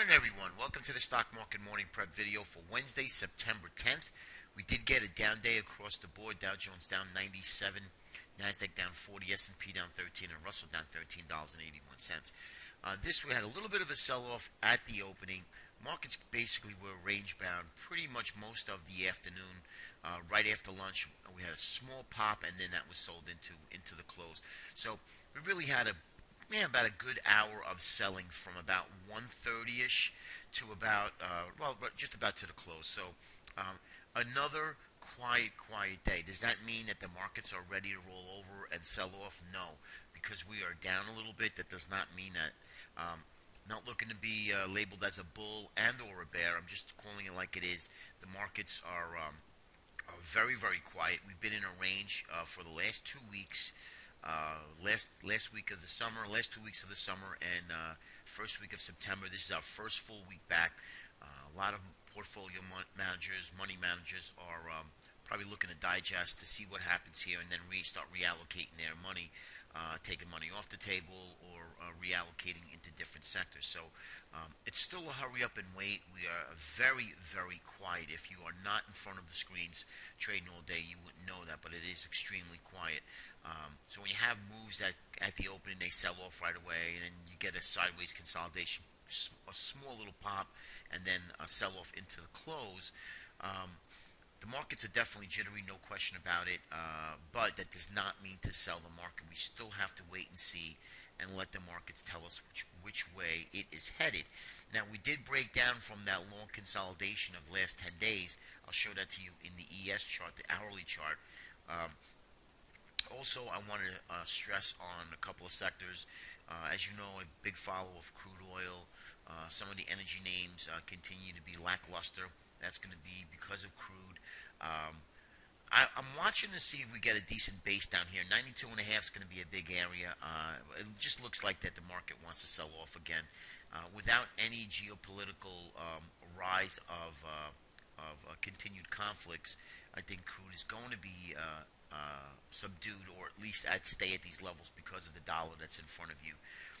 morning, everyone. Welcome to the Stock Market Morning Prep video for Wednesday, September 10th. We did get a down day across the board. Dow Jones down 97, Nasdaq down 40, S&P down 13, and Russell down $13.81. We had a little bit of a sell-off at the opening. Markets basically were range-bound pretty much most of the afternoon. Right after lunch, we had a small pop, and then that was sold into the close. So we really had about a good hour of selling from about 1:30ish to about just about to the close. So another quiet day. Does that mean that the markets are ready to roll over and sell off? No, because we are down a little bit. That does not mean that. Not looking to be labeled as a bull and or a bear. I'm just calling it like it is. The markets are very, very quiet. We've been in a range for the last 2 weeks. Last week of the summer, last 2 weeks of the summer, and first week of September. This is our first full week back. A lot of portfolio managers, money managers are probably looking to digest to see what happens here, and then start reallocating their money, taking money off the table or reallocating into different sectors. So it's still a hurry up and wait. We are very, very quiet. If you are not in front of the screens trading all day, you wouldn't know that, but it is extremely quiet. So when you have moves that at the opening they sell off right away, and then you get a sideways consolidation, a small little pop, and then a sell off into the close. The markets are definitely jittery, no question about it, but that does not mean to sell the market. We still have to wait and see and let the markets tell us which way it is headed. Now, we did break down from that long consolidation of the last 10 days. I'll show that to you in the ES chart, the hourly chart. Also, I wanted to stress on a couple of sectors. As you know, a big follow of crude oil. Some of the energy names continue to be lackluster. That's going to be because of crude. I'm watching to see if we get a decent base down here. 92.5 is going to be a big area. It just looks like that the market wants to sell off again. Without any geopolitical rise of continued conflicts, I think crude is going to be subdued, or at least stay at these levels because of the dollar that's in front of you.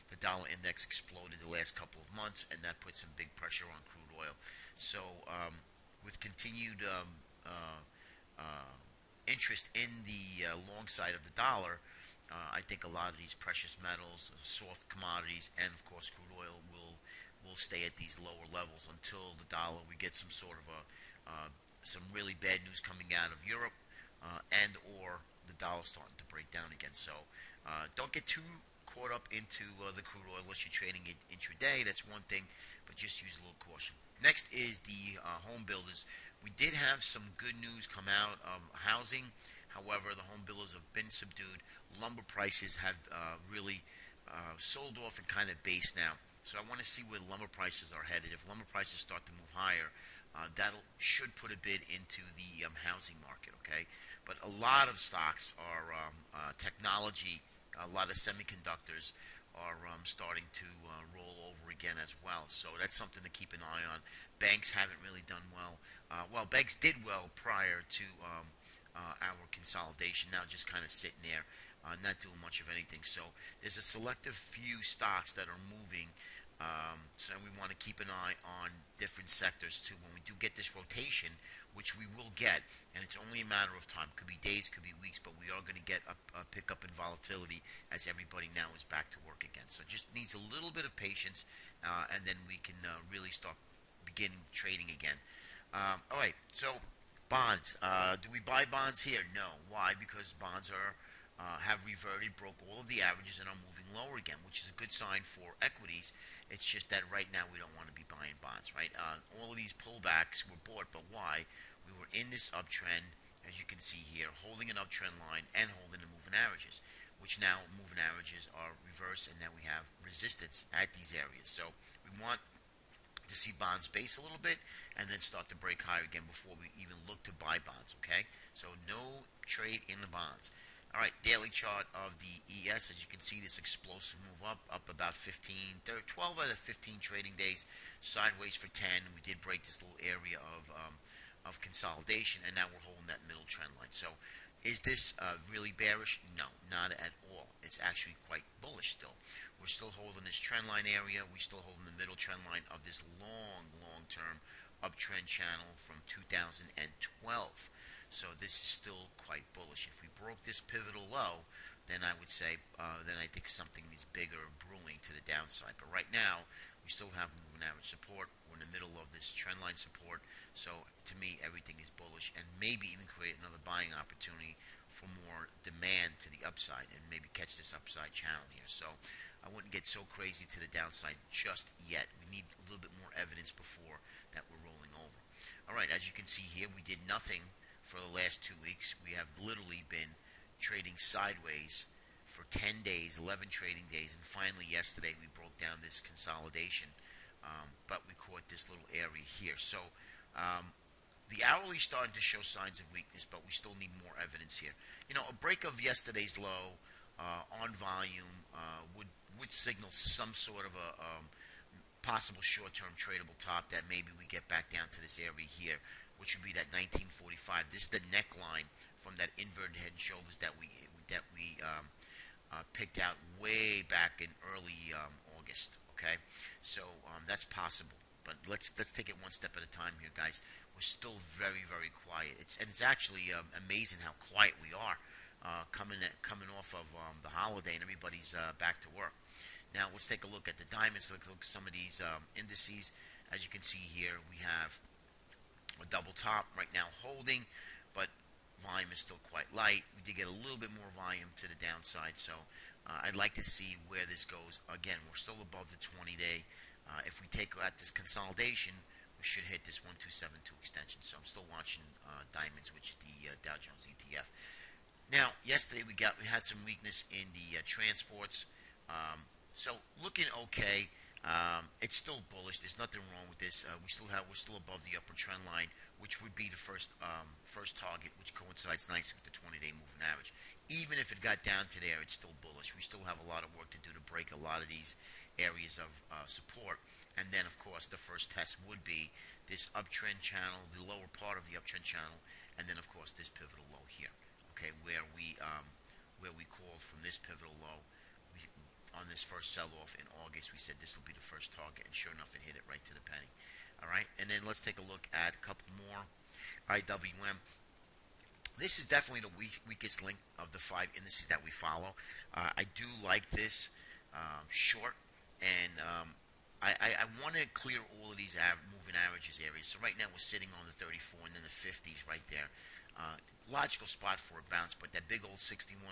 The dollar index exploded the last couple of months, and that put some big pressure on crude oil. So with continued interest in the long side of the dollar, I think a lot of these precious metals, soft commodities, and of course crude oil will stay at these lower levels until the dollar, we get some sort of some really bad news coming out of Europe, and or the dollar starting to break down again. So don't get too caught up into the crude oil unless you're trading it intraday. That's one thing, but just use a little caution. Next is the home builders. We did have some good news come out of housing. However, the home builders have been subdued. Lumber prices have really sold off and kind of base now. So I want to see where lumber prices are headed. If lumber prices start to move higher, that should put a bid into the housing market, okay? But a lot of stocks are technology, a lot of semiconductors are starting to roll over again as well. So that's something to keep an eye on. Banks haven't really done well. Banks did well prior to our consolidation. Now just kind of sitting there, not doing much of anything. So there's a selective few stocks that are moving. So we want to keep an eye on different sectors too. When we do get this rotation, which we will get, and it's only a matter of time, could be days, could be weeks, but we are going to get a pickup in volatility as everybody now is back to work again. So just needs a little bit of patience, and then we can really start beginning trading again. All right, so bonds. Do we buy bonds here? No. Why? Because bonds have reverted, broke all of the averages, and are moving lower again, which is a good sign for equities. It's just that right now we don't want to be buying bonds, right? All of these pullbacks were bought, but why? We were in this uptrend, as you can see here, holding an uptrend line and holding the moving averages, which now moving averages are reversed, and now we have resistance at these areas. So we want to see bonds base a little bit and then start to break higher again before we even look to buy bonds, okay? So no trade in the bonds. All right, daily chart of the ES. As you can see, this explosive move up about 12 out of 15 trading days, sideways for 10. We did break this little area of consolidation, and now we're holding that middle trend line. So Is this really bearish? No, not at all. It's actually quite bullish still. We're still holding this trend line area. We still holding the middle trend line of this long-term uptrend channel from 2012. So this is still quite bullish. If we broke this pivotal low, then I would say, then I think something is bigger brewing to the downside. But right now, we still have moving average support. We're in the middle of this trend line support. So to me, everything is bullish, and maybe even create another buying opportunity for more demand to the upside, and maybe catch this upside channel here. So I wouldn't get so crazy to the downside just yet. We need a little bit more evidence before that we're rolling over. All right, as you can see here, we did nothing for the last 2 weeks. We have literally been trading sideways for 10 days, 11 trading days, and finally yesterday we broke down this consolidation, but we caught this little area here. So the hourly starting to show signs of weakness, but we still need more evidence here. You know, a break of yesterday's low on volume would signal some sort of a possible short-term tradable top that maybe we get back down to this area here, which would be that 1945. This is the neckline from that inverted head and shoulders that we picked out way back in early August. Okay, so that's possible. But let's take it one step at a time here, guys. We're still very quiet. It's actually amazing how quiet we are coming off of the holiday, and everybody's back to work. Now let's take a look at the diamonds. Look at some of these indices. As you can see here, we have a double top right now holding, but volume is still quite light. We did get a little bit more volume to the downside, so I'd like to see where this goes. Again, we're still above the 20-day. If we take out this consolidation, we should hit this 1272 extension. So I'm still watching diamonds, which is the Dow Jones ETF. Now, yesterday we had some weakness in the transports. So looking okay. It's still bullish. There's nothing wrong with this. We're still above the upper trend line, which would be the first target, which coincides nicely with the 20-day moving average. Even if it got down to there, it's still bullish. We still have a lot of work to do to break a lot of these areas of support. And then, of course, the first test would be this uptrend channel, the lower part of the uptrend channel, and then, of course, this pivotal low here. Okay, where we called from this pivotal low. On this first sell-off in August, we said this will be the first target, and sure enough, it hit it right to the penny. All right, and then let's take a look at a couple more. IWM. This is definitely the weakest link of the 5 indices that we follow. I do like this short, and I want to clear all of these moving averages areas. So right now we're sitting on the 34 and then the 50s right there. Logical spot for a bounce, but that big old 61.8%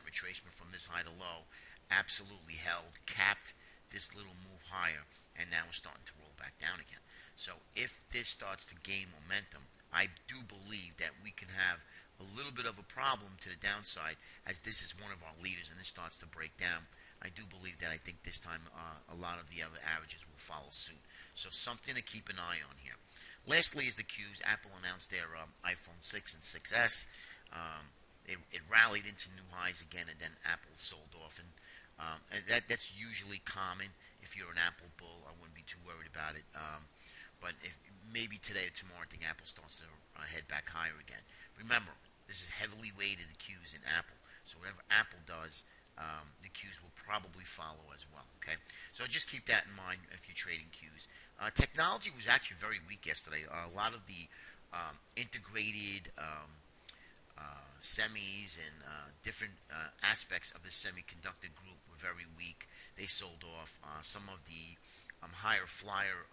retracement from this high to low absolutely held, capped this little move higher, and now we're starting to roll back down again. So if this starts to gain momentum, I do believe that we can have a little bit of a problem to the downside, as this is one of our leaders and this starts to break down. I do believe that I think this time a lot of the other averages will follow suit. So something to keep an eye on here. Lastly is the Qs. Apple announced their iPhone 6 and 6S. It rallied into new highs again, and then Apple sold off. And that's usually common. If you're an Apple bull, I wouldn't be too worried about it. But if maybe today or tomorrow, I think Apple starts to head back higher again. Remember, this is heavily weighted, the Qs in Apple. So whatever Apple does, the Qs will probably follow as well. Okay, so just keep that in mind if you're trading Qs. Technology was actually very weak yesterday. A lot of the integrated semis and different aspects of the semiconductor group were very weak. They sold off. Some of the higher flyer,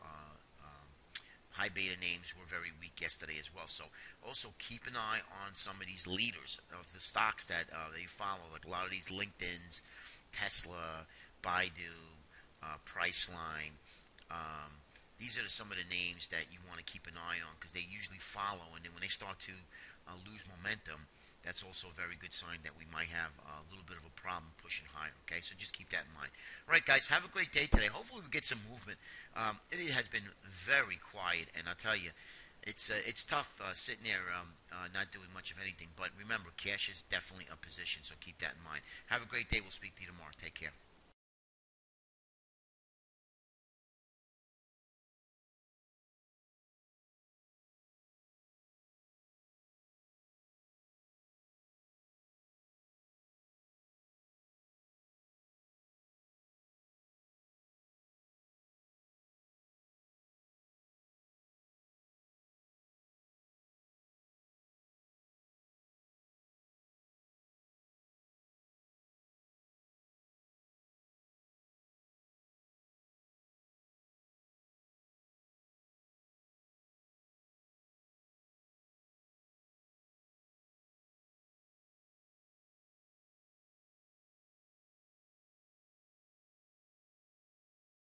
high beta names were very weak yesterday as well. So also keep an eye on some of these leaders of the stocks that they follow, like a lot of these LinkedIn's, Tesla, Baidu, Priceline. These are some of the names that you want to keep an eye on because they usually follow, and then when they start to lose momentum, that's also a very good sign that we might have a little bit of a problem pushing higher. Okay, so just keep that in mind. All right, guys, have a great day today. Hopefully we get some movement. It has been very quiet, and I'll tell you, it's tough sitting there not doing much of anything. But remember, cash is definitely a position, so keep that in mind. Have a great day. We'll speak to you tomorrow. Take care.